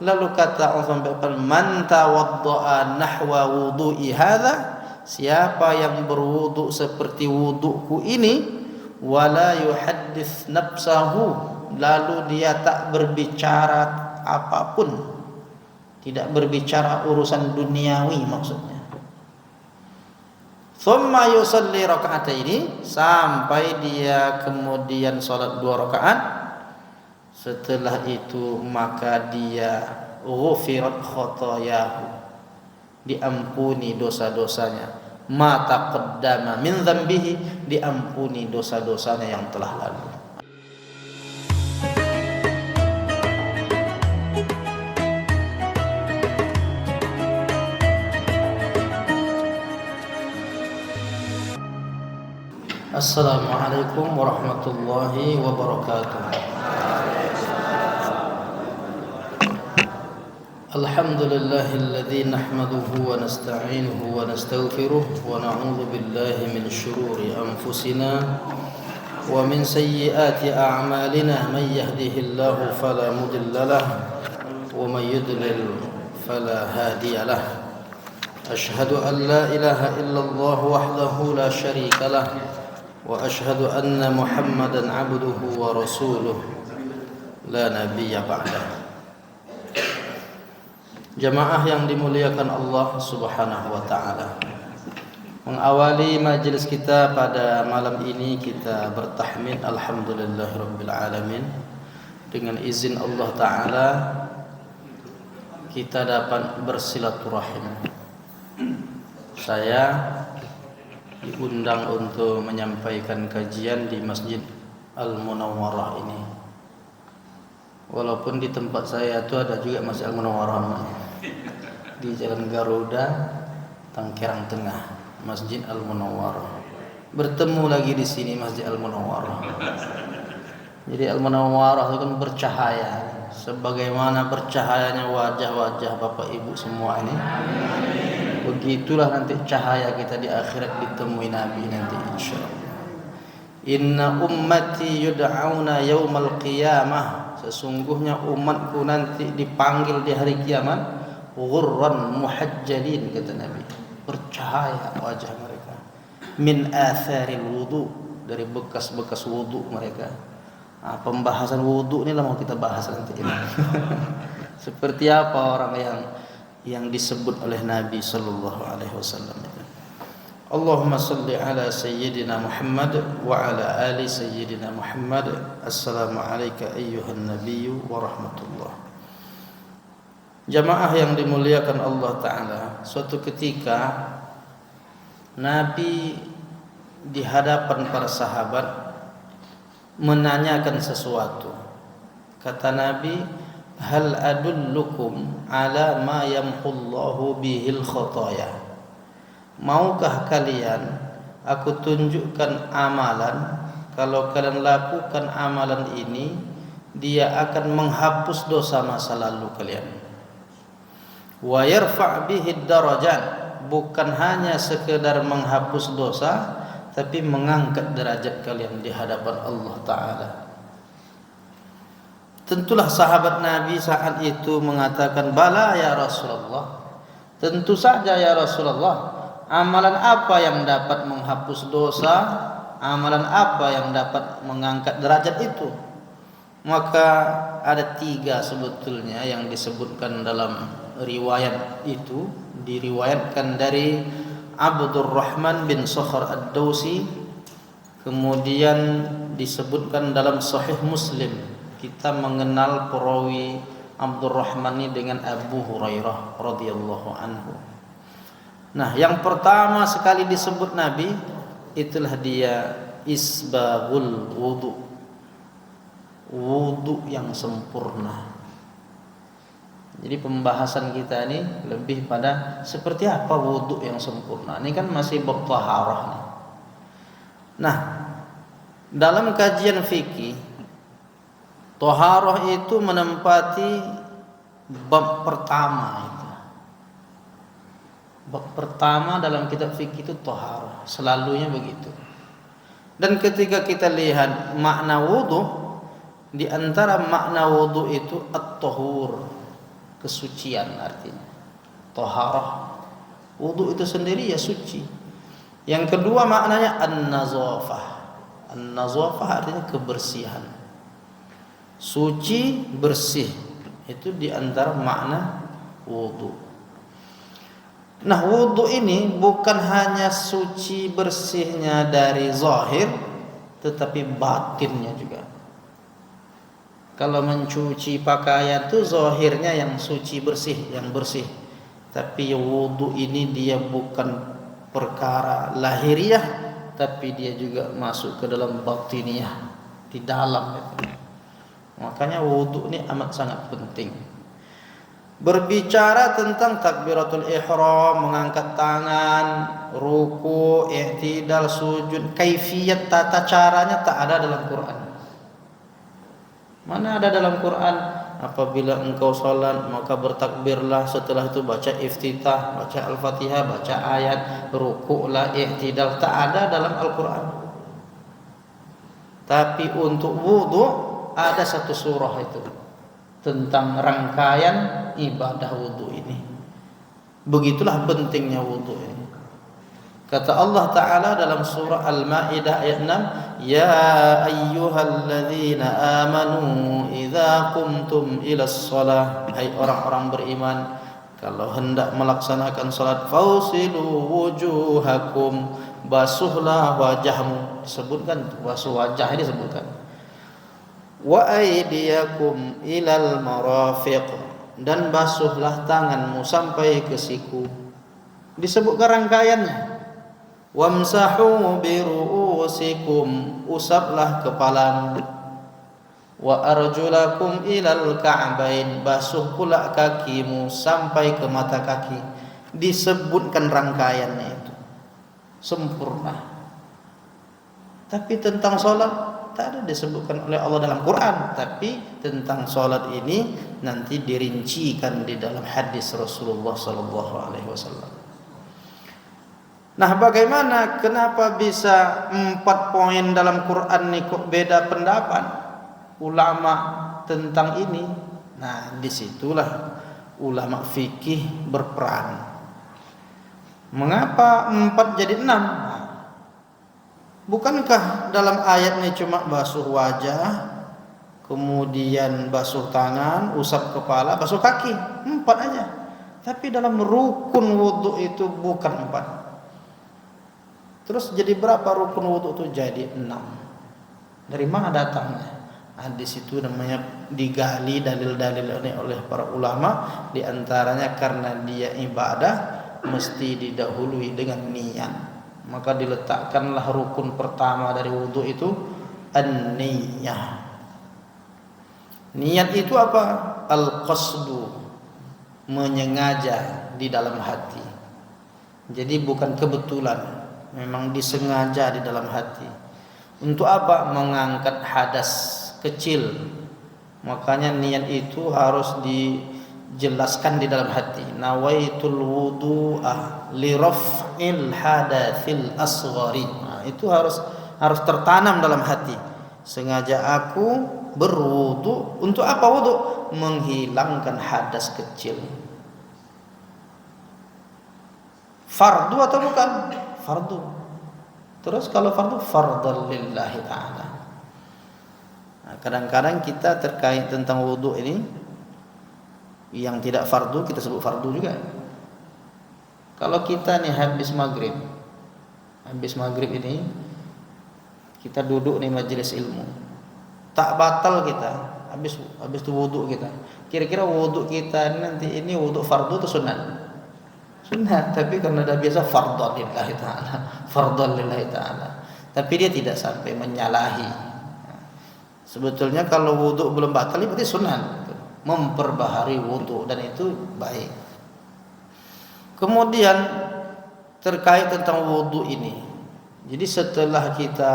Lalu kata Uthman bin Affan, man tawadda'a nahwa wudu'i hadza, siapa yang berwudu seperti wuduku ini, wala yuhaddits nafsahu, lalu dia tak berbicara apapun, tidak berbicara urusan duniawi maksudnya. Thumma yusalli raka'ataini, sampai dia kemudian salat 2 rakaat. Setelah itu maka dia ghufirat khotoyahu, diampuni dosa-dosanya. Ma taqaddama min dzambihi, diampuni dosa-dosanya yang telah lalu. Assalamualaikum warahmatullahi wabarakatuh. Alhamdulillahilladzi nahmaduhu wa nasta'inuhu wa nastaghfiruh wa na'udzu billahi min syururi anfusina wa min sayyiati a'malina, may yahdihillahu fala mudilla lahu wa may yudlil fala hadiya lahu. Asyhadu an la ilaha illallah wahdahu la syarika lahu wa asyhadu anna Muhammadan 'abduhu wa rasuluh la nabiyya ba'dahu. Jamaah yang dimuliakan Allah Subhanahu wa taala, mengawali majelis kita pada malam ini kita bertahmid alhamdulillahirabbil alamin. Dengan izin Allah taala kita dapat bersilaturahim. Saya diundang untuk menyampaikan kajian di Masjid Al-Munawwarah ini. Walaupun di tempat saya itu ada juga Masjid Al-Munawwarah namanya, di Jalan Garuda, Tangkerang Tengah, Masjid Al-Munawwarah. Bertemu lagi di sini Masjid Al-Munawwarah. Jadi Al-Munawwarah itu kan bercahaya, sebagaimana bercahayanya wajah-wajah Bapak Ibu semua ini. Begitulah nanti cahaya kita di akhirat ditemui Nabi nanti insyaallah. Inna ummati yud'auna yaumal qiyamah, sesungguhnya umatku nanti dipanggil di hari kiamat ghurran muhajjalin, kata Nabi, bercahaya wajah mereka, min atharil wudu, dari bekas-bekas wudu mereka. Pembahasan wudu ini lah mau kita bahas nanti ini. Seperti apa orang yang disebut oleh Nabi sallallahu alaihi wasallam. Allahumma salli ala sayyidina Muhammad wa ala ali sayyidina Muhammad. Assalamu alayka ayyuhan nabiyyu wa rahmatullah. Jamaah yang dimuliakan Allah taala, suatu ketika Nabi di hadapan para sahabat menanyakan sesuatu. Kata Nabi, hal adullukum ala ma yamhullahu bihil khotoya. Maukah kalian aku tunjukkan amalan, kalau kalian lakukan amalan ini dia akan menghapus dosa masa lalu kalian. Wa yarfa' bihi darajat, bukan hanya sekedar menghapus dosa, tapi mengangkat derajat kalian di hadapan Allah taala. Tentulah sahabat Nabi saat itu mengatakan, bala ya Rasulullah, tentu saja ya Rasulullah. Amalan apa yang dapat menghapus dosa? Amalan apa yang dapat mengangkat derajat itu? Maka ada 3 sebetulnya yang disebutkan dalam riwayat itu. Diriwayatkan dari Abdurrahman bin Sakhr ad-Dawsi, kemudian disebutkan dalam Sahih Muslim. Kita mengenal perawi Abdurrahman ini dengan Abu Hurairah radhiyallahu anhu. Nah, yang pertama sekali disebut Nabi itulah dia isbagul wudu, wudu yang sempurna. Jadi pembahasan kita ini lebih pada seperti apa wudu yang sempurna. Ini kan masih bab taharah nih. Nah, dalam kajian fikih, taharah itu menempati bab pertama itu. Bab pertama dalam kitab fikih itu taharah, selalunya begitu. Dan ketika kita lihat makna wudu, di antara makna wudu itu at-tahur, kesucian artinya. Taharah. Wudu itu sendiri ya suci. Yang kedua maknanya an-nazafah. An-nazafah artinya kebersihan. Suci, bersih. Itu di antara makna wudu. Nah, wudu ini bukan hanya suci bersihnya dari zahir, tetapi batinnya juga. Kalau mencuci pakaian itu zahirnya yang suci bersih, yang bersih. Tapi wudu ini dia bukan perkara lahiriah, tapi dia juga masuk ke dalam batiniah, di dalam itu. Makanya wudu ini amat sangat penting. Berbicara tentang takbiratul ihram, mengangkat tangan, ruku, i'tidal, sujud, kaifiyat tata caranya tak ada dalam Quran. Mana ada dalam Quran apabila engkau salat maka bertakbirlah, setelah itu baca iftitah, baca al-Fatihah, baca ayat, ruku'lah, i'tidal, tak ada dalam Al-Quran. Tapi untuk wudu ada satu surah itu tentang rangkaian ibadah wudu ini. Begitulah pentingnya wudu ini. Kata Allah Ta'ala dalam surah Al-Ma'idah ayat 6, Ya ayyuhalladzina amanu idza qumtum ilas shalah. Hai orang-orang beriman, kalau hendak melaksanakan salat, fausilu wujuhakum, basuhlah wajahmu. Disebutkan basuh wajah ini disebutkan. Wa aydiyakum ilal marafiq, dan basuhlah tanganmu sampai ke siku. Disebutkan rangkaiannya. Wamsahu biru'usikum, usaplah kepalamu. Wa arjulakum ilal ka'bain, basuh pula kakimu sampai ke mata kaki. Disebutkan rangkaiannya itu sempurna. Tapi tentang salat tak ada disebutkan oleh Allah dalam Quran. Tapi tentang salat ini nanti dirincikan di dalam hadis Rasulullah sallallahu alaihi wasallam. Nah, bagaimana, kenapa bisa 4 poin dalam Quran ini kok beda pendapat ulama tentang ini? Nah, disitulah ulama fikih berperan. Mengapa 4 jadi 6? Bukankah dalam ayat ini cuma basuh wajah, kemudian basuh tangan, usap kepala, basuh kaki, 4 aja. Tapi dalam rukun wudu itu bukan 4. Terus jadi berapa rukun wudu itu? Jadi 6. Dari mana datangnya? Di situ namanya digali dalil-dalil ini oleh para ulama. Di antaranya karena dia ibadah mesti didahului dengan niat. Maka diletakkanlah rukun pertama dari wudu itu an-niyah. Niat itu apa? Al-qasdu, menyengaja di dalam hati. Jadi bukan kebetulan, memang disengaja di dalam hati. Untuk apa? Mengangkat hadas kecil. Makanya niat itu harus dijelaskan di dalam hati. Nawaitul wudu'a li raf'il hadatsil asghari. Nah, itu harus tertanam dalam hati. Sengaja aku berwudu. Untuk apa wudu? Menghilangkan hadas kecil. Fardu atau bukan? Fardu. Terus kalau fardu, fardhan lillahi ta'ala. Nah, kadang-kadang kita terkait tentang wudu ini, yang tidak fardu kita sebut fardu juga. Kalau kita nih habis maghrib ini kita duduk nih majelis ilmu, tak batal kita habis itu wudu kita. Kira-kira wudu kita nanti ini wudu fardu atau sunat? Sunat, tapi karena dah biasa fardhan lillahi ta'ala. Tapi dia tidak sampai menyalahi. Sebetulnya kalau wudu belum batal berarti sunat, memperbaharui wudu, dan itu baik. Kemudian terkait tentang wudu ini. Jadi setelah kita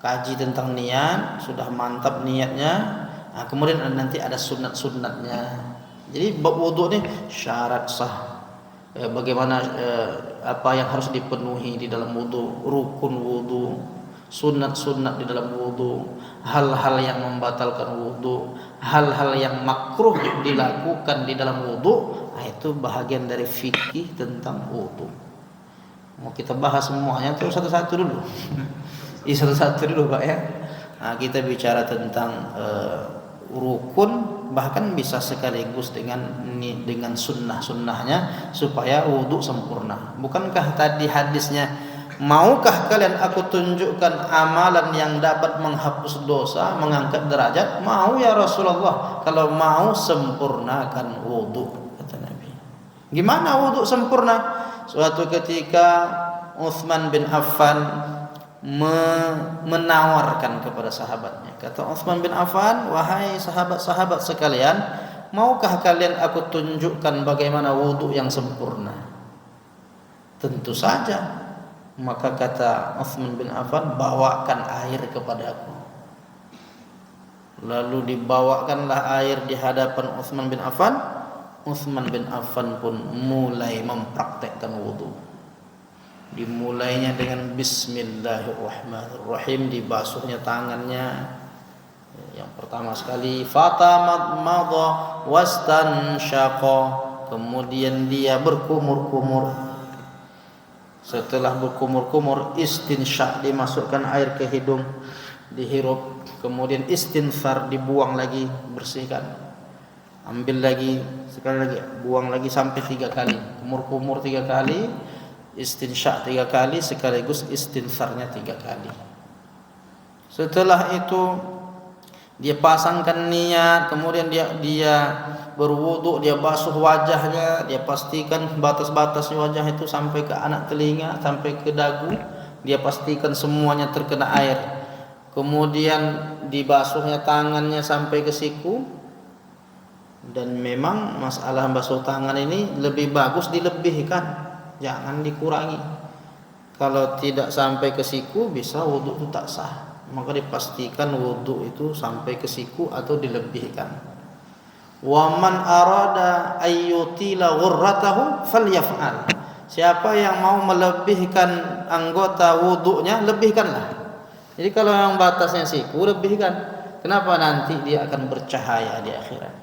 kaji tentang niat, sudah mantap niatnya, nah kemudian nanti ada sunat-sunatnya. Jadi bab wudu ini syarat sah. Bagaimana apa yang harus dipenuhi di dalam wudu, rukun wudu, sunat-sunat di dalam wudu, hal-hal yang membatalkan wudu, hal-hal yang makruh dilakukan di dalam wudu. Nah, itu bahagian dari fikih tentang wudu. Mau kita bahas semuanya tuh satu-satu dulu. Satu-satu dulu Pak ya. Nah, kita bicara tentang rukun, bahkan bisa sekaligus dengan sunnah-sunnahnya supaya wudu sempurna. Bukankah tadi hadisnya, maukah kalian aku tunjukkan amalan yang dapat menghapus dosa, mengangkat derajat? Mau ya Rasulullah. Kalau mau, sempurnakan wudu, kata Nabi. Gimana wudu sempurna? Suatu ketika Utsman bin Affan menawarkan kepada sahabatnya. Kata Utsman bin Affan, wahai sahabat-sahabat sekalian, maukah kalian aku tunjukkan bagaimana wudu yang sempurna? Tentu saja. Maka kata Utsman bin Affan, bawakan air kepadaku. Lalu dibawakanlah air di hadapan Utsman bin Affan. Utsman bin Affan pun mulai mempraktekkan wudu. Dimulainya dengan Bismillahirrahmanirrahim, dibasuhnya tangannya. Yang pertama sekali fatamadmadha wastansyaqa, kemudian dia berkumur-kumur. Setelah berkumur-kumur, istinsyak, dimasukkan air ke hidung, dihirup. Kemudian istinfar, dibuang lagi, bersihkan. Ambil lagi, sekali lagi, buang lagi sampai 3 kali. Kumur-kumur 3 kali, istinsyak 3 kali, sekaligus istinfarnya 3 kali. Setelah itu dia pasangkan niat, kemudian dia berwudu, dia basuh wajahnya, dia pastikan batas-batas wajah itu sampai ke anak telinga, sampai ke dagu, dia pastikan semuanya terkena air. Kemudian dibasuhnya tangannya sampai ke siku. Dan memang masalah basuh tangan ini lebih bagus dilebihkan, jangan dikurangi. Kalau tidak sampai ke siku, bisa wudu itu tak sah. Maka dipastikan wudu itu sampai ke siku atau dilebihkan. Wa man arada ayyutila ghurratahu falyaf'al. Siapa yang mau melebihkan anggota wudunya, lebihkanlah. Jadi kalau yang batasnya siku, lebihkan. Kenapa? Nanti dia akan bercahaya di akhirat.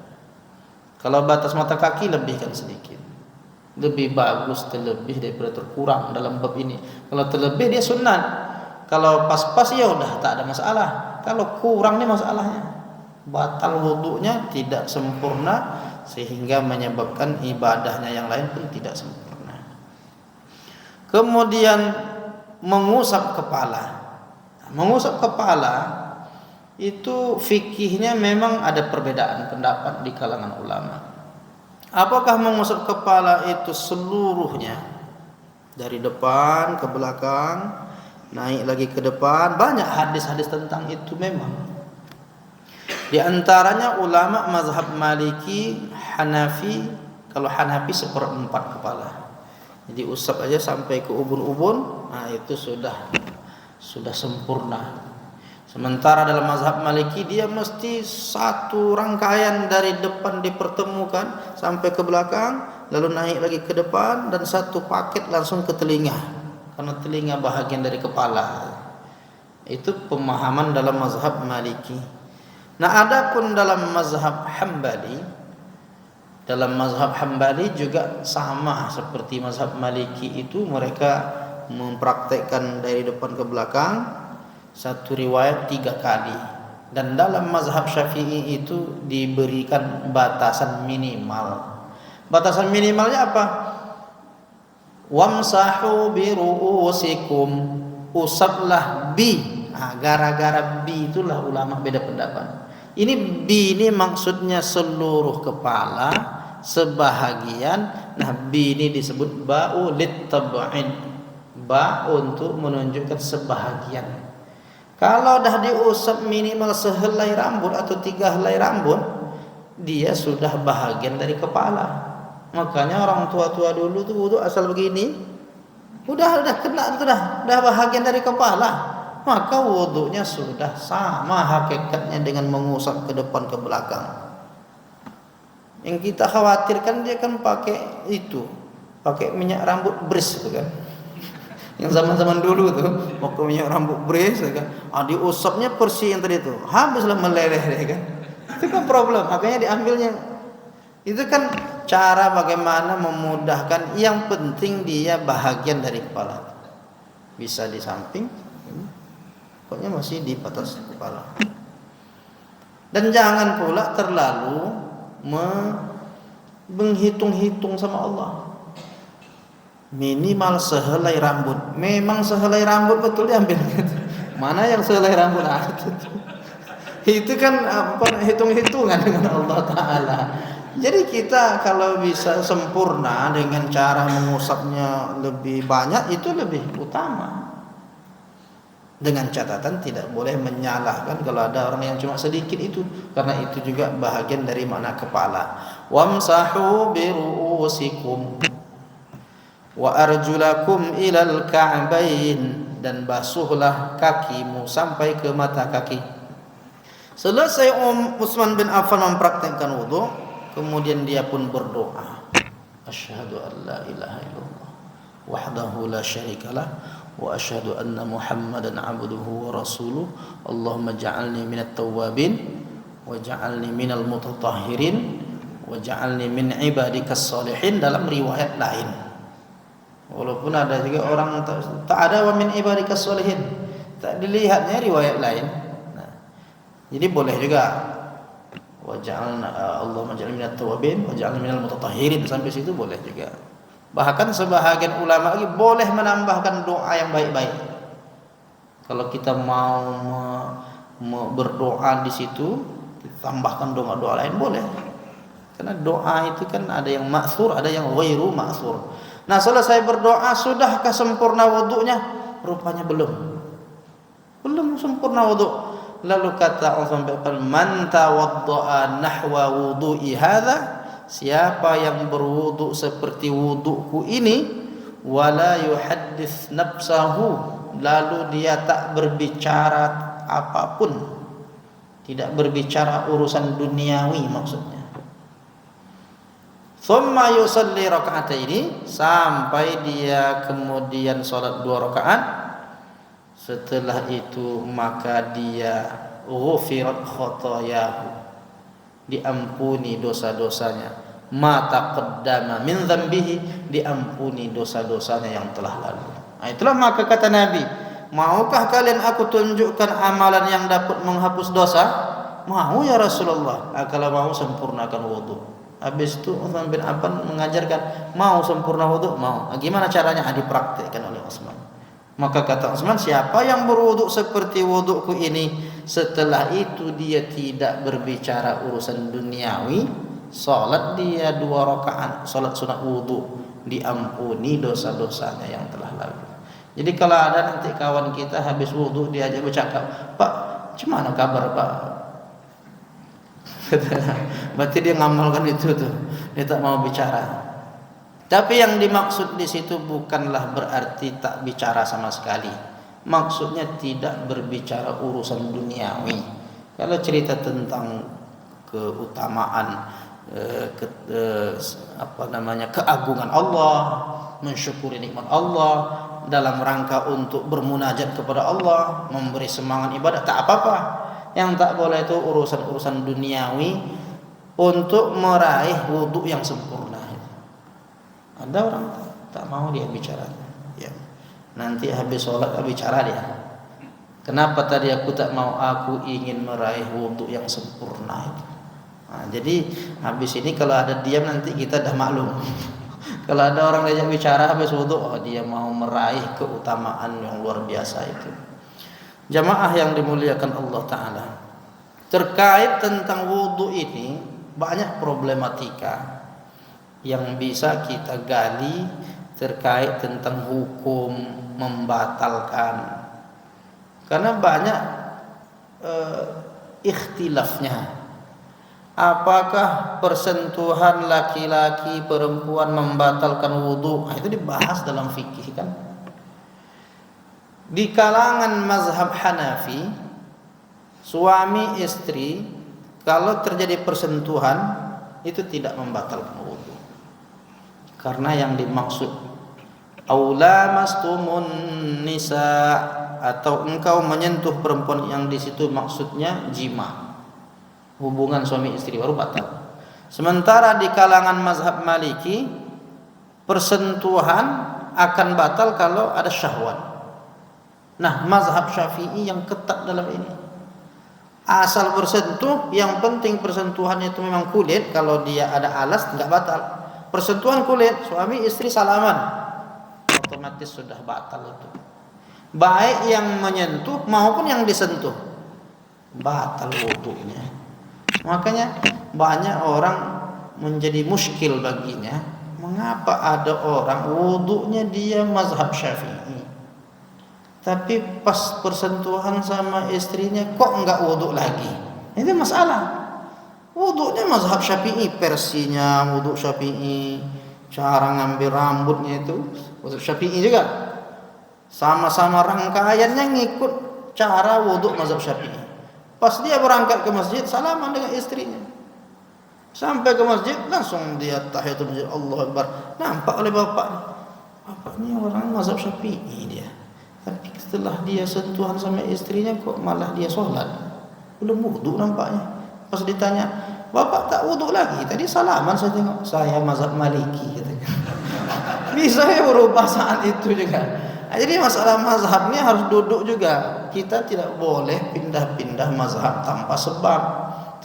Kalau batas mata kaki, lebihkan sedikit. Lebih bagus terlebih daripada terkurang dalam bab ini. Kalau terlebih dia sunat. Kalau pas-pas ya udah tak ada masalah. Kalau kurang nih masalahnya. Batal wudunya, tidak sempurna, sehingga menyebabkan ibadahnya yang lain pun tidak sempurna. Kemudian mengusap kepala. Mengusap kepala itu fikihnya memang ada perbedaan pendapat di kalangan ulama. Apakah mengusap kepala itu seluruhnya, dari depan ke belakang, naik lagi ke depan? Banyak hadis-hadis tentang itu memang. Di antaranya ulama mazhab Maliki, Hanafi. Kalau Hanafi 1/4 kepala. Jadi usap aja sampai ke ubun-ubun, nah itu sudah sempurna. Sementara dalam mazhab Maliki dia mesti satu rangkaian dari depan dipertemukan sampai ke belakang, lalu naik lagi ke depan, dan satu paket langsung ke telinga, karena telinga bahagian dari kepala. Itu pemahaman dalam mazhab Maliki. Nah, adapun dalam mazhab Hambali juga sama seperti mazhab Maliki itu, mereka mempraktekkan dari depan ke belakang. Satu riwayat 3 kali. Dan dalam mazhab Syafi'i itu diberikan batasan minimal. Batasan minimalnya apa? Wamsahu bi ru'usikum, usaplah bi. Nah, gara-gara bi itulah ulama beda pendapat. Ini bi ini maksudnya seluruh kepala, sebahagian. Nah, bi ini disebut ba'u lit-tab'id. Ba untuk menunjukkan sebahagian. Kalau dah diusap minimal sehelai rambut atau 3 helai rambut, dia sudah bahagian dari kepala. Makanya orang tua-tua dulu tuh wudu asal begini, udah kena, sudah bahagian dari kepala. Maka wudunya sudah sama hakikatnya dengan mengusap ke depan ke belakang. Yang kita khawatirkan dia kan pakai minyak rambut bris itu kan. Yang zaman-zaman dulu tuh, waktu minyak rambut bres kan, diusapnya persi yang tadi tuh, habislah meleleh deh kan. Itu kan problem, makanya diambilnya. Itu kan cara bagaimana memudahkan, yang penting dia bahagian dari kepala. Bisa di samping, pokoknya masih di atas kepala. Dan jangan pula terlalu menghitung-hitung sama Allah. Minimal sehelai rambut. Memang sehelai rambut betul diambil. Mana yang sehelai rambut? Itu kan hitung-hitungan dengan Allah Ta'ala. Jadi kita kalau bisa sempurna dengan cara mengusapnya lebih banyak, itu lebih utama. Dengan catatan tidak boleh menyalahkan kalau ada orang yang cuma sedikit itu, karena itu juga bahagian dari makna kepala. Wamsahu biru'usikum wa arjulakum ilal ka'bain, dan basuhlah kakimu sampai ke mata kaki. Selesai Utsman bin Affan mempraktikkan wudu, kemudian dia pun berdoa, asyhadu an la ilaha illallah wahdahu la syarikalah wa asyhadu anna muhammadan abduhu wa rasuluh, Allahumma ja'alni minat tawwabin wa ja'alni minal mutatahhirin wa ja'alni min ibadikas salihin. Dalam riwayat lain, walaupun ada juga orang tak ada wa min ibadikas salihin, tak dilihatnya riwayat lain. Nah, jadi boleh juga Allahumma ja'alni minat tawwabin wa ja'alni minal mutatahhirin, sampai situ boleh juga. Bahkan sebahagian ulama lagi boleh menambahkan doa yang baik-baik. Kalau kita mau berdoa di situ, tambahkan doa-doa lain boleh. Karena doa itu kan ada yang ma'tsur, ada yang ghairu ma'tsur. Nah, selesai berdoa, sudahkah sempurna wudunya? Rupanya belum. Belum sempurna wudu. Lalu kata Allah, man tawadda'a nahwa wudu'i hadza, siapa yang berwudu seperti wuduku ini, wala yuhaddits nafsahu, lalu dia tak berbicara apapun, tidak berbicara urusan duniawi maksudnya. Thumma yusalli raka'ataini, sampai dia kemudian salat 2 rakaat. Setelah itu maka dia ghufirat khotoyahu, diampuni dosa-dosanya, ma taqaddama min dzambihi, diampuni dosa-dosanya yang telah lalu. Nah, itulah maka kata Nabi, maukah kalian aku tunjukkan amalan yang dapat menghapus dosa? Mau ya Rasulullah. Kalau mau, sempurnakan wudu. Habis itu Utsman bin Affan mengajarkan, mau sempurna wudu, mau. Gimana caranya? Dipraktikkan oleh Utsman. Maka kata Utsman, siapa yang berwudu seperti wuduku ini, setelah itu dia tidak berbicara urusan duniawi, salat dia 2 rakaat, salat sunat wudu, diampuni dosa-dosanya yang telah lalu. Jadi kalau ada nanti kawan kita habis wudu diajak bercakap, Pak, gimana kabar Pak? Berarti dia ngamalkan itu tuh, dia tak mau bicara. Tapi yang dimaksud di situ bukanlah berarti tak bicara sama sekali. Maksudnya tidak berbicara urusan duniawi. Kalau cerita tentang keutamaan, keagungan Allah, mensyukuri nikmat Allah, dalam rangka untuk bermunajat kepada Allah, memberi semangat ibadah, tak apa-apa. Yang tak boleh itu urusan-urusan duniawi untuk meraih wudu yang sempurna. Ada orang tak mau dia bicara, ya. Nanti habis sholat bicara dia. Kenapa tadi aku tak mau? Aku ingin meraih wudu yang sempurna itu. Nah, jadi habis ini kalau ada diam nanti kita dah maklum. Kalau ada orang diajak bicara habis wudu, dia mau meraih keutamaan yang luar biasa itu. Jamaah yang dimuliakan Allah Ta'ala, terkait tentang wudu ini banyak problematika yang bisa kita gali terkait tentang hukum membatalkan, karena banyak ikhtilafnya. Apakah persentuhan laki-laki perempuan membatalkan wudu? Itu dibahas dalam fikih kan. Di kalangan mazhab Hanafi, suami istri kalau terjadi persentuhan itu tidak membatalkan wudu. Karena yang dimaksud Aw lamastumun nisa, atau engkau menyentuh perempuan yang di situ maksudnya jima, hubungan suami istri, baru batal. Sementara di kalangan mazhab Maliki persentuhan akan batal kalau ada syahwat. Nah, mazhab Syafi'i yang ketat dalam ini. Asal bersentuh, yang penting persentuhannya itu memang kulit. Kalau dia ada alas, enggak batal. Persentuhan kulit, suami istri salaman, otomatis sudah batal itu. Baik yang menyentuh maupun yang disentuh, batal wudunya. Makanya banyak orang menjadi muskil baginya, mengapa ada orang wudunya dia mazhab Syafi'i, tapi pas persentuhan sama istrinya kok enggak wuduk lagi. Itu masalah. Wuduknya mazhab Syafi'i, versinya wuduk Syafi'i, cara ngambil rambutnya itu wuduk Syafi'i juga. Sama-sama rangkaiannya ngikut cara wuduk mazhab Syafi'i. Pas dia berangkat ke masjid, salaman dengan istrinya. Sampai ke masjid langsung dia tahiyatul masjid, Allahu Akbar. Nampak oleh bapak ini orang mazhab Syafi'i dia. Tapi setelah dia sentuhan sama istrinya kok malah dia sholat. Belum wuduk nampaknya. Pas ditanya, bapak tak wuduk lagi? Tadi salaman saya tengok. Saya mazhab Maliki katanya. Bisa ya berubah saat itu juga. Nah, jadi masalah mazhabnya harus duduk juga. Kita tidak boleh pindah-pindah mazhab tanpa sebab.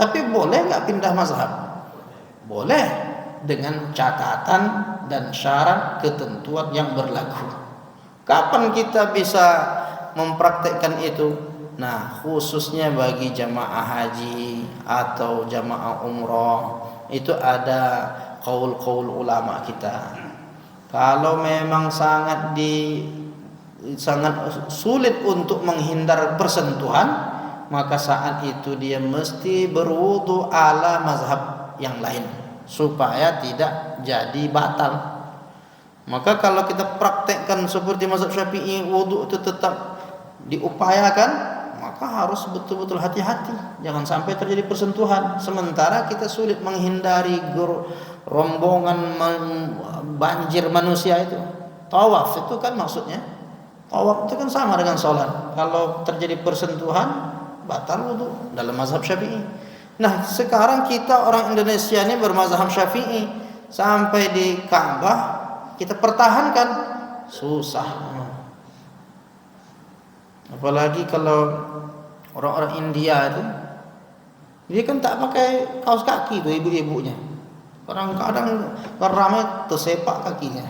Tapi boleh nggak pindah mazhab? Boleh, dengan catatan dan syarat ketentuan yang berlaku. Kapan kita bisa mempraktekkan itu? Nah, khususnya bagi jamaah haji atau jamaah umroh, itu ada qaul-qaul ulama kita. Kalau memang sangat sulit untuk menghindar persentuhan, maka saat itu dia mesti berwudu ala mazhab yang lain supaya tidak jadi batal. Maka kalau kita praktekkan seperti mazhab Syafi'i, wudu itu tetap diupayakan, maka harus betul-betul hati-hati, jangan sampai terjadi persentuhan. Sementara kita sulit menghindari rombongan banjir manusia itu. Tawaf itu kan maksudnya, tawaf itu kan sama dengan sholat. Kalau terjadi persentuhan, batal wudu dalam mazhab Syafi'i. Nah, sekarang kita orang Indonesia ini bermazhab Syafi'i, sampai di Ka'bah kita pertahankan, susah. Apalagi kalau orang-orang India itu, dia kan tak pakai kaos kaki tuh ibu-ibunya. Kadang-kadang ramai tersepak kakinya,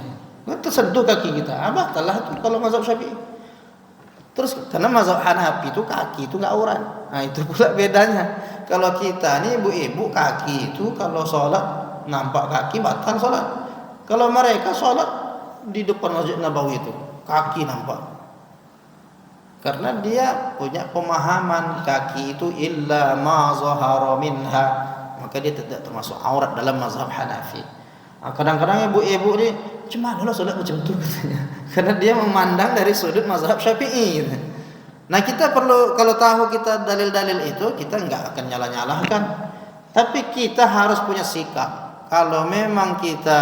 tersentuh kaki kita. Batal itu kalau mazhab Syafi'i. Terus karena mazhab Hanafi itu kaki itu nggak aurat. Nah, itu pula bedanya. Kalau kita nih ibu-ibu, kaki itu kalau sholat nampak kaki batal sholat. Kalau mereka sholat di depan Masjid Nabawi itu kaki nampak. Karena dia punya pemahaman kaki itu illa ma zahara minha, maka dia tidak termasuk aurat dalam mazhab Hanafi. Kadang-kadang ibu-ibu ni cuma lah solat macam tu katanya, karena dia memandang dari sudut mazhab Syafi'i. Nah, kita perlu, kalau tahu kita dalil-dalil itu, kita enggak akan nyalah-nyalahkan, tapi kita harus punya sikap. Kalau memang kita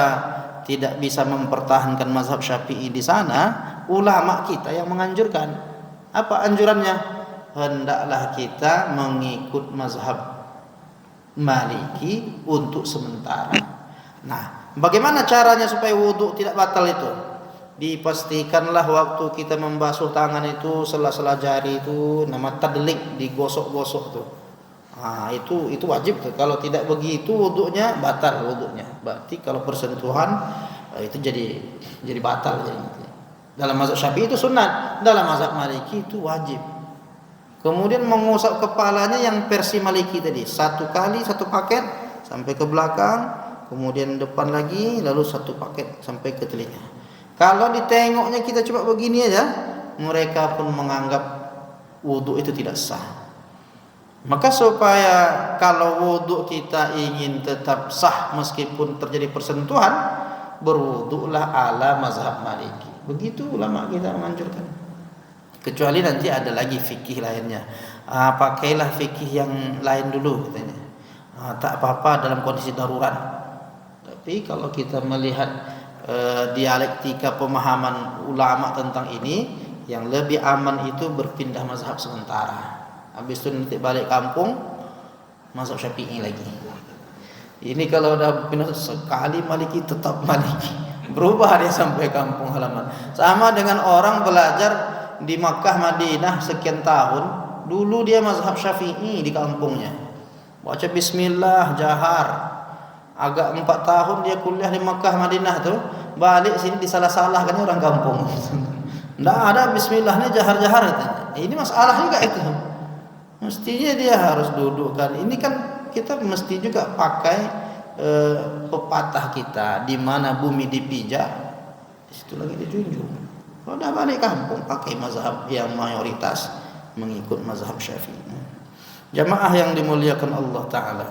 tidak bisa mempertahankan mazhab Syafi'i di sana, ulama kita yang menganjurkan. Apa anjurannya? Hendaklah kita mengikut mazhab Maliki untuk sementara. Nah, bagaimana caranya supaya wudhu tidak batal itu? Dipastikanlah waktu kita membasuh tangan itu, sela-sela jari itu nama tadlik, digosok-gosok tuh. Nah, itu wajib tuh. Kalau tidak begitu wudhunya batal wudhunya. Berarti kalau persentuhan itu jadi batal jadi. Dalam mazhab Syafi'i itu sunat, dalam mazhab Maliki itu wajib. Kemudian mengusap kepalanya yang versi Maliki tadi, satu kali satu paket sampai ke belakang, kemudian depan lagi, lalu satu paket sampai ke telinga. Kalau ditengoknya kita coba begini aja, mereka pun menganggap wudu itu tidak sah. Maka supaya kalau wudu kita ingin tetap sah meskipun terjadi persentuhan, berwudulah ala mazhab Maliki. Begitu ulama kita menganjurkan. Kecuali nanti ada lagi fikih lainnya. Pakailah fikih yang lain dulu katanya. Tak apa-apa dalam kondisi darurat. Tapi kalau kita melihat dialektika pemahaman ulama tentang ini, yang lebih aman itu berpindah mazhab sementara. Habis itu nanti balik kampung mazhab Syafi'i lagi. Ini kalau udah pindah sekali Maliki tetap Maliki. Berubah dia sampai kampung halaman. Sama dengan orang belajar di Makkah Madinah sekian tahun, dulu dia mazhab Syafi'i di kampungnya. Baca bismillah jahar. Agak 4 tahun dia kuliah di Makkah Madinah tuh, balik sini disalah-salahkan orang kampung. Nggak ada bismillahnya jahar-jahar itu. Ini masalah juga itu. Mestinya dia harus dudukkan. Ini kan kita mesti juga pakai pepatah kita, di mana bumi dipijak, di situ lagi dijunjung. Kalau udah balik kampung pakai mazhab yang mayoritas mengikut mazhab Syafi'i. Jamaah yang dimuliakan Allah Ta'ala.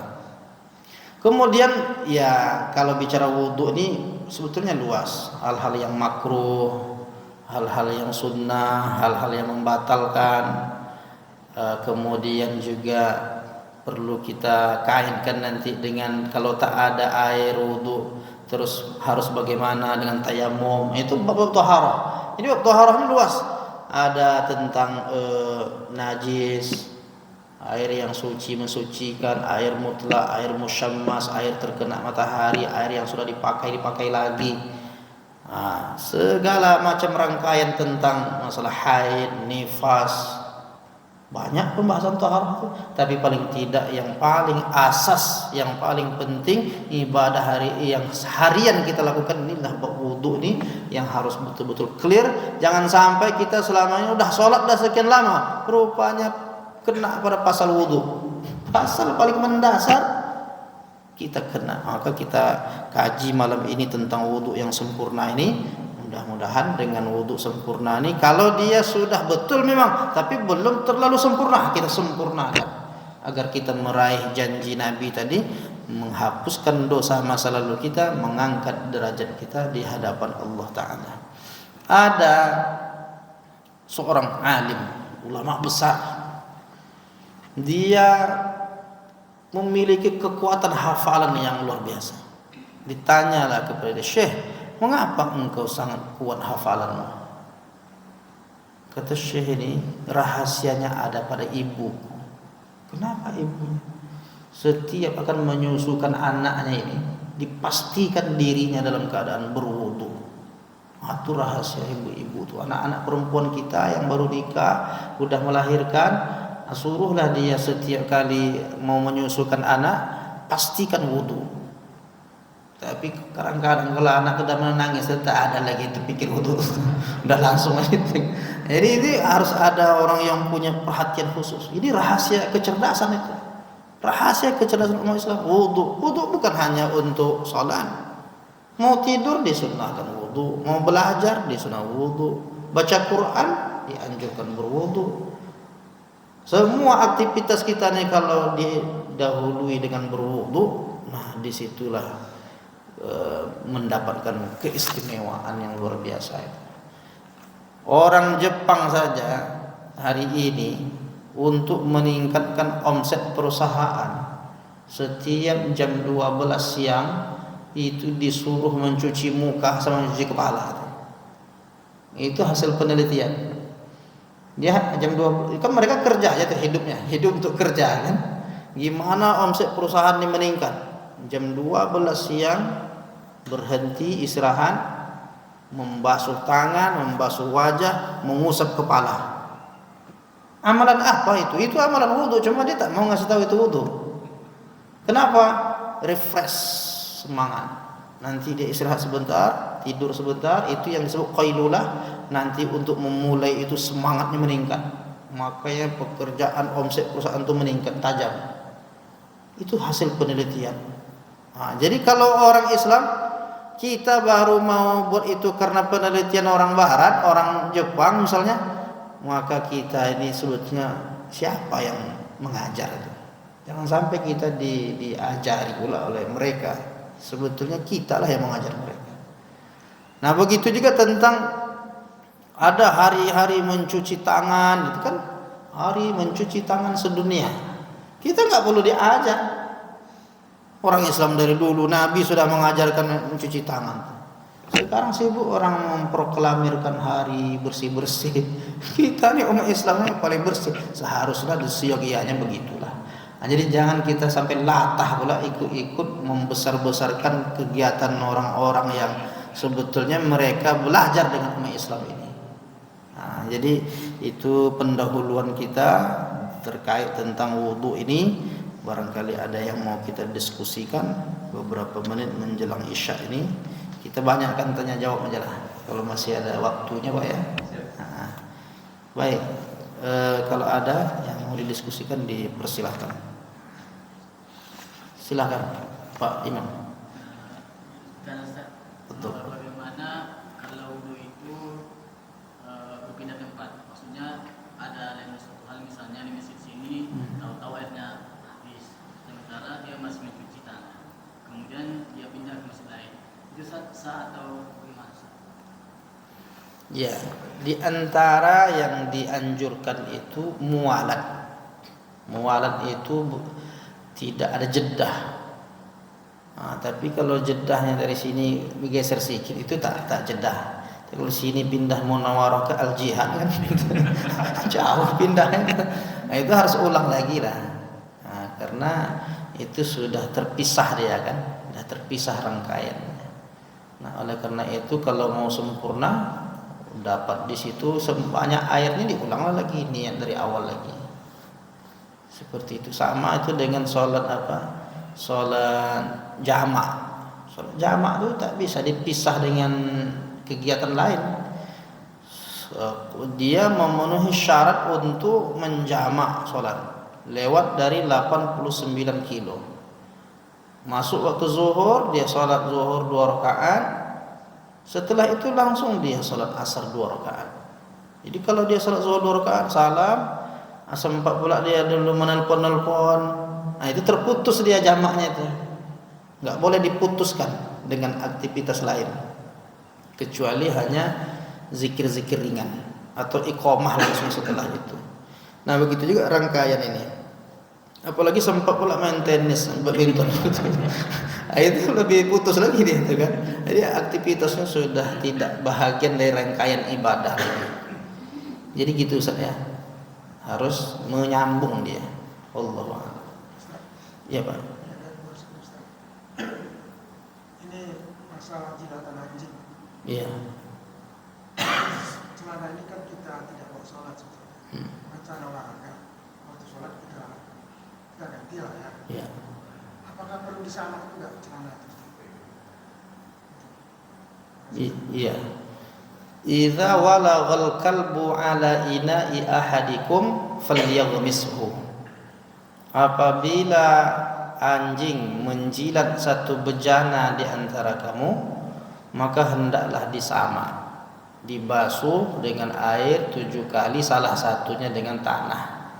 Kemudian ya kalau bicara wudhu ini sebetulnya luas. Hal-hal yang makruh, hal-hal yang sunnah, hal-hal yang membatalkan. Kemudian juga perlu kita kaitkan nanti dengan kalau tak ada air wudhu, terus harus bagaimana dengan tayamum. Itu bab taharah. Ini bab taharah ini luas. Ada tentang najis, air yang suci mensucikan, air mutlak, air musyammas, air terkena matahari, air yang sudah dipakai lagi. Segala macam rangkaian tentang masalah haid, nifas, banyak pembahasan taharah itu. Tapi paling tidak yang paling asas, yang paling penting ibadah yang harian kita lakukan inilah wudu ini yang harus betul-betul clear. Jangan sampai kita selama ini udah sholat dah sekian lama, rupanya kena pada pasal wudu, pasal paling mendasar kita kena. Maka kita kaji malam ini tentang wudu yang sempurna ini. Mudah-mudahan dengan wudhu sempurna ini, kalau dia sudah betul memang, tapi belum terlalu sempurna, kita sempurnakan agar kita meraih janji Nabi tadi, menghapuskan dosa masa lalu kita, mengangkat derajat kita di hadapan Allah Ta'ala. Ada seorang alim, ulama besar, dia memiliki kekuatan hafalan yang luar biasa. Ditanyalah kepada dia, Syekh, mengapa engkau sangat kuat hafalanmu? Kata Syekh, ini rahasianya ada pada ibu. Kenapa ibunya? Setiap akan menyusukan anaknya ini, dipastikan dirinya dalam keadaan berwudu. Itu rahasia ibu-ibu tuh. Anak-anak perempuan kita yang baru nikah, udah melahirkan, suruhlah dia setiap kali mau menyusukan anak, pastikan wudu. Tapi kadang-kadang kalau anak sudah menangis, tak ada lagi terpikir wudu, udah langsung aja. Jadi ini harus ada orang yang punya perhatian khusus. Ini rahasia kecerdasan itu. Rahasia kecerdasan umat Islam. Wudu bukan hanya untuk sholat. Mau tidur disunahkan wudu, mau belajar disunah wudu, baca Quran dianjurkan berwudu. Semua aktivitas kita nih kalau didahului dengan berwudu, nah disitulah mendapatkan keistimewaan yang luar biasa. Orang Jepang saja hari ini untuk meningkatkan omset perusahaan, setiap jam 12 siang itu disuruh mencuci muka sama mencuci kepala. Itu hasil penelitian. Dia jam 12 kan mereka kerja aja tuh hidupnya, hidup untuk kerja kan. Gimana omset perusahaan ini meningkat? Jam 12 siang berhenti istirahat, membasuh tangan, membasuh wajah, mengusap kepala. Amalan apa itu? Itu amalan wudu, cuma dia tak mau ngasih tahu itu wudu. Kenapa? Refresh semangat. Nanti dia istirahat sebentar, tidur sebentar, itu yang disebut qailulah. Nanti untuk memulai itu semangatnya meningkat. Makanya pekerjaan omset perusahaan itu meningkat tajam. Itu hasil penelitian. Jadi kalau orang Islam, kita baru mau buat itu karena penelitian orang Barat, orang Jepang misalnya, maka kita ini sebetulnya siapa yang mengajar itu? Jangan sampai kita diajari pula oleh mereka. Sebetulnya kita lah yang mengajar mereka. Nah begitu juga tentang ada hari-hari mencuci tangan, itu kan hari mencuci tangan sedunia. Kita nggak perlu diajar. Orang Islam dari dulu Nabi sudah mengajarkan mencuci tangan. Sekarang sibuk orang memproklamirkan hari bersih-bersih. Kita nih umat Islam yang paling bersih. Seharusnya seyogianya begitulah. Nah, jadi jangan kita sampai latah pula ikut-ikut membesar-besarkan kegiatan orang-orang yang sebetulnya mereka belajar dengan umat Islam ini. Nah, jadi itu pendahuluan kita terkait tentang wudu ini. Barangkali ada yang mau kita diskusikan beberapa menit menjelang Isya ini. Kita banyakkan tanya jawab aja lah kalau masih ada waktunya Pak ya. Nah, baik, kalau ada yang mau didiskusikan dipersilahkan. Silakan Pak Imam. Betul. Bagaimana kalau wudu itu berpindah tempat? Maksudnya ada suatu hal misalnya di masjid sini tahu-tahu airnya habis, sementara dia masih mencuci tangan, kemudian dia pindah ke masjid lain. Itu sah atau bagaimana? Ya, di antara yang dianjurkan itu mualat. Mualat itu tidak ada jedah. Nah, tapi kalau jedahnya dari sini bergeser sedikit itu tak jedah. Kalau sini pindah Munawarah ke Al Jihad kan jauh pindahnya. Nah, itu harus ulang lagi lah. Nah, karena itu sudah terpisah dia kan, sudah terpisah rangkaian. Nah, oleh karena itu kalau mau sempurna dapat di situ sebanyak airnya diulanglah lagi niat dari awal lagi. Seperti itu. Sama itu dengan sholat apa? Sholat jamak. Sholat jamak itu tak bisa dipisah dengan kegiatan lain. Dia memenuhi syarat untuk menjamak sholat lewat dari 89 kilo. Masuk waktu zuhur, dia sholat zuhur 2 rakaat. Setelah itu langsung dia sholat asar 2 rakaat. Jadi kalau dia sholat zuhur 2 rakaat, salam, sempat pula dia dulu menelpon. Nah, itu terputus dia jamaknya itu. Nggak boleh diputuskan dengan aktivitas lain. Kecuali hanya zikir-zikir ringan atau iqamah langsung setelah itu. Nah, begitu juga rangkaian ini. Apalagi sempat pula main tenis, badminton. Nah, itu lebih putus lagi dia itu kan. Jadi aktivitasnya sudah tidak bahagian dari rangkaian ibadah. Jadi gitu Ustaz ya. Harus menyambung dia. Allahu a'lam. Ya Pak. Ini masalah jilatan anjing. Iya. Celana ini kan kita tidak bawa sholat sebetulnya. Macam olahraga. Waktu sholat kita ganti lah ya. Iya. Apakah perlu disamak juga celana itu? Iya. Idza walaghal kalbu ala ina'i ahadikum falyaghmishu. Apabila anjing menjilat satu bejana di antara kamu, maka hendaklah disamak, dibasuh dengan air 7 kali, salah satunya dengan tanah.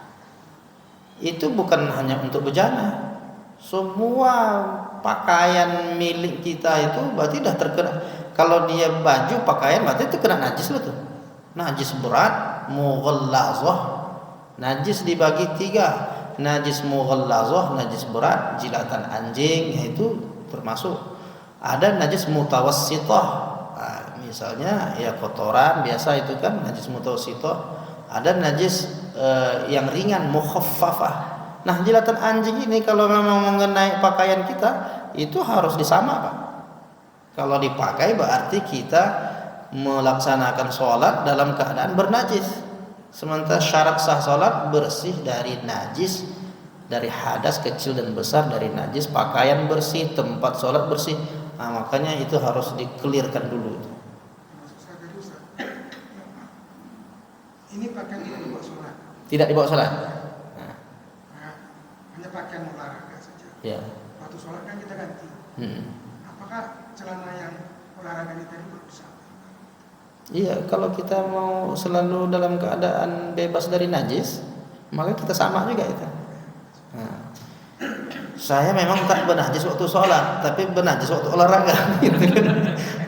Itu bukan hanya untuk bejana. Semua pakaian milik kita itu berarti dah terkena. Kalau dia baju pakaian berarti itu kena najis betul. Najis berat, mughallazah. Najis dibagi 3. Najis mughallazah, najis berat, jilatan anjing itu termasuk. Ada najis mutawassithah. Nah, misalnya ya kotoran biasa itu kan najis mutawassithah. Ada najis yang ringan mukhaffafah. Nah, jilatan anjing ini kalau memang mengenai pakaian kita itu harus disamak, Pak. Kalau dipakai berarti kita melaksanakan sholat dalam keadaan bernajis. Sementara syarat sah sholat bersih dari najis, dari hadas kecil dan besar, dari najis, pakaian bersih, tempat sholat bersih. Nah, makanya itu harus dikelirkan dulu. Ini pakaian tidak dibawa sholat. Tidak dibawa sholat. Nah, hanya pakaian olahraga saja. Ya. Waktu sholat kan kita ganti. Apakah celana yang olahraga ini tadi bisa? Iya, kalau kita mau selalu dalam keadaan bebas dari najis, maka kita sama juga itu. Nah, saya memang tak bernajis waktu sholat, tapi bernajis waktu olahraga. Gitu.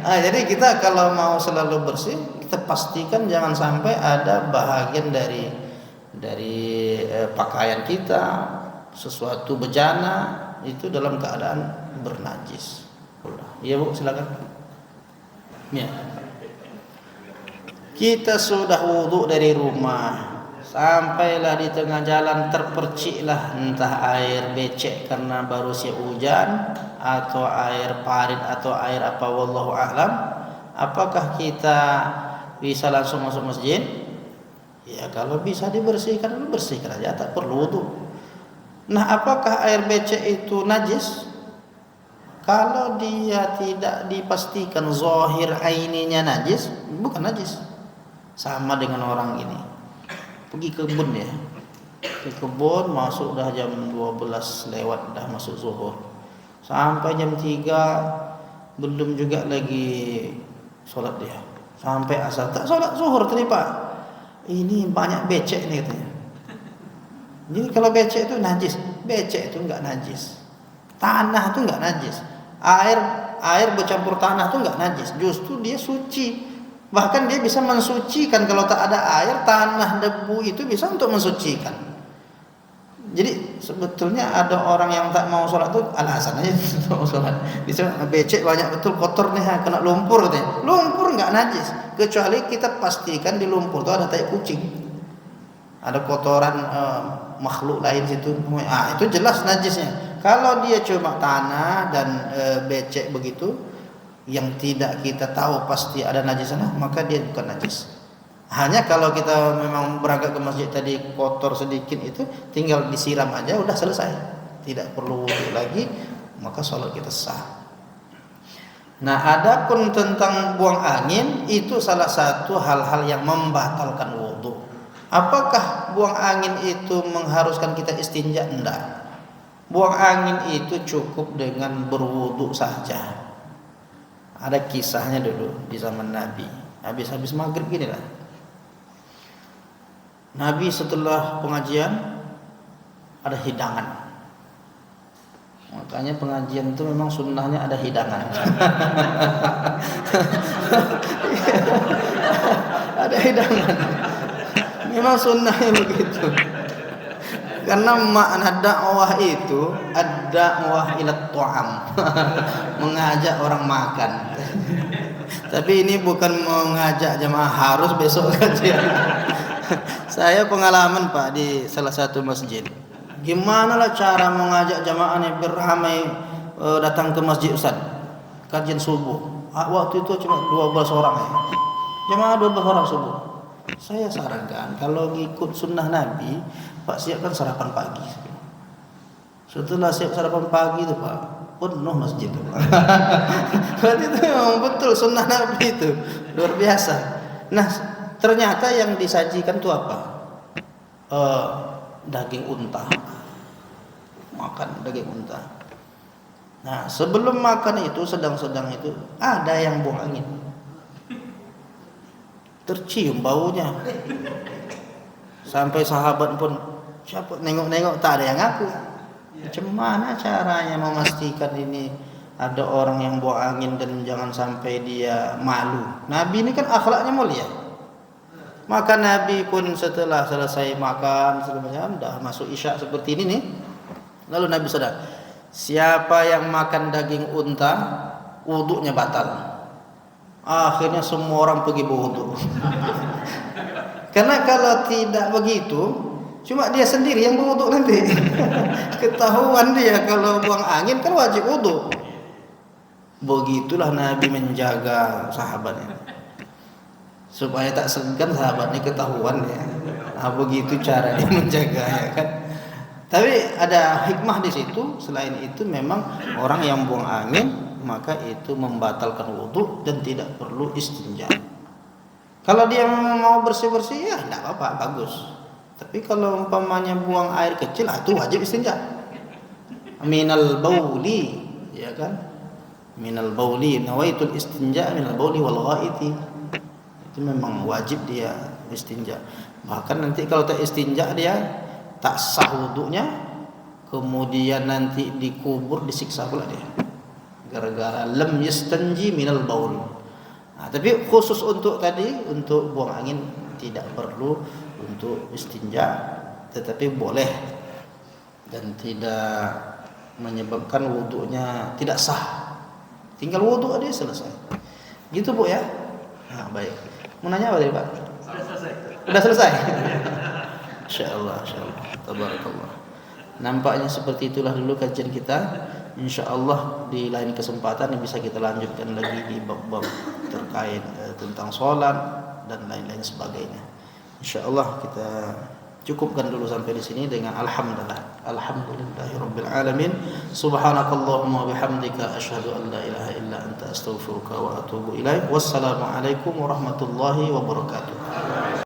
Nah, jadi kita kalau mau selalu bersih, kita pastikan jangan sampai ada bahagian dari pakaian kita, sesuatu bejana itu dalam keadaan bernajis. Iya Bu, silakan. Ya. Kita sudah wudhu dari rumah, sampailah di tengah jalan terperciklah entah air becek karena baru siap hujan atau air parit atau air apa, wallahu a'lam. Apakah kita bisa langsung masuk masjid? Ya kalau bisa dibersihkan, bersihkan aja, tak perlu wudhu. Nah, apakah air becek itu najis? Kalau dia tidak dipastikan zahir aininya najis, bukan najis. Sama dengan orang ini pergi kebun ya, ke kebun masuk dah jam 12 lewat, dah masuk zuhur, sampai jam 3 belum juga lagi sholat dia, sampai asar tak sholat zuhur tadi pak. Ini banyak becek nih katanya. Jadi kalau becek itu najis, becek itu enggak najis, tanah itu enggak najis, air bercampur tanah itu enggak najis, justru dia suci. Bahkan dia bisa mensucikan. Kalau tak ada air, tanah, debu itu bisa untuk mensucikan. Jadi sebetulnya ada orang yang tak mau sholat itu alasan aja untuk mau sholat. Bisa becek banyak betul, kotor nih, kena lumpur katanya. Lumpur enggak najis, kecuali kita pastikan di lumpur itu ada tai kucing, ada kotoran makhluk lain situ. Itu jelas najisnya. Kalau dia cuma tanah dan becek begitu, yang tidak kita tahu pasti ada najisnya, maka dia bukan najis. Hanya kalau kita memang berangkat ke masjid tadi kotor sedikit, itu tinggal disiram aja udah selesai, tidak perlu wudu lagi, maka sholat kita sah. Nah, adapun tentang buang angin, itu salah satu hal-hal yang membatalkan wudu. Apakah buang angin itu mengharuskan kita istinja? Enggak. Buang angin itu cukup dengan berwudu saja. Ada kisahnya dulu di zaman Nabi, habis maghrib gini lah. Nabi setelah pengajian ada hidangan. Makanya pengajian itu memang sunnahnya ada hidangan. Ada hidangan. Memang sunnahnya begitu. Karena makna dakwah itu ad-da'wah ila ta'am. Mengajak orang makan. Tapi ini bukan mengajak jemaah harus besok kajian. Saya pengalaman Pak di salah satu masjid. Gimana lah cara mengajak jemaah ini beramai datang ke masjid Ustaz. Kajian subuh. Waktu itu cuma 12 orang ya. Jemaah 12 orang subuh. Saya sarankan kalau ngikut sunnah Nabi, Pak siapkan sarapan pagi. Setelah siap sarapan pagi itu Pak, penuh masjid itu Pak. Berarti itu memang betul sunnah Nabi itu luar biasa. Nah, ternyata yang disajikan itu apa? Daging unta. Makan daging unta. Nah, sebelum makan itu sedang-sedang itu ada yang buang angin. Tercium baunya. Sampai sahabat pun siapa nengok-nengok tak ada yang ngaku. Macam mana caranya memastikan ini ada orang yang buang angin dan jangan sampai dia malu. Nabi ini kan akhlaknya mulia. Maka Nabi pun setelah selesai makan segala macam, dah masuk isya seperti ini nih. Lalu Nabi sadar, siapa yang makan daging unta, wudunya batal. Akhirnya semua orang pergi berwudu. Karena kalau tidak begitu, cuma dia sendiri yang berwudu nanti. Ketahuan dia kalau buang angin kan wajib wudu. Begitulah Nabi menjaga sahabatnya, supaya tak segan sahabatnya ketahuan ya. Nah, begitu cara dia menjaga ya kan. Tapi ada hikmah di situ. Selain itu memang orang yang buang angin maka itu membatalkan wudu dan tidak perlu istinja. Kalau dia mau bersih-bersih ya tidak apa-apa, bagus. Tapi kalau umpamanya buang air kecil, itu wajib istinja. Minal bauli, ya kan? Minal bauli, nawaitul istinja minal bauli wal ghaiti. Itu memang wajib dia istinja. Bahkan nanti kalau tak istinja dia tak sah wudunya, kemudian nanti dikubur disiksa pula dia. Gara-gara lam yastanji minal baul. Nah, tapi khusus untuk tadi, untuk buang angin tidak perlu untuk istinja, tetapi boleh dan tidak menyebabkan wudunya tidak sah. Tinggal wudu aja selesai. Gitu Bu ya? Nah, baik. Mau nanya apa tadi Pak? Sudah selesai. Udah selesai? Insya Allah. Tabarakallah. Nampaknya seperti itulah dulu kajian kita. Insya Allah di lain kesempatan bisa kita lanjutkan lagi di bab-bab terkait tentang sholat dan lain-lain sebagainya. Insya Allah kita cukupkan dulu sampai di sini dengan alhamdulillahirabbil alamin. Subhanakallahumma wa bihamdika asyhadu an la ilaha illa anta astaghfiruka wa atubu ilaik. Wassalamualaikum warahmatullahi wabarakatuh.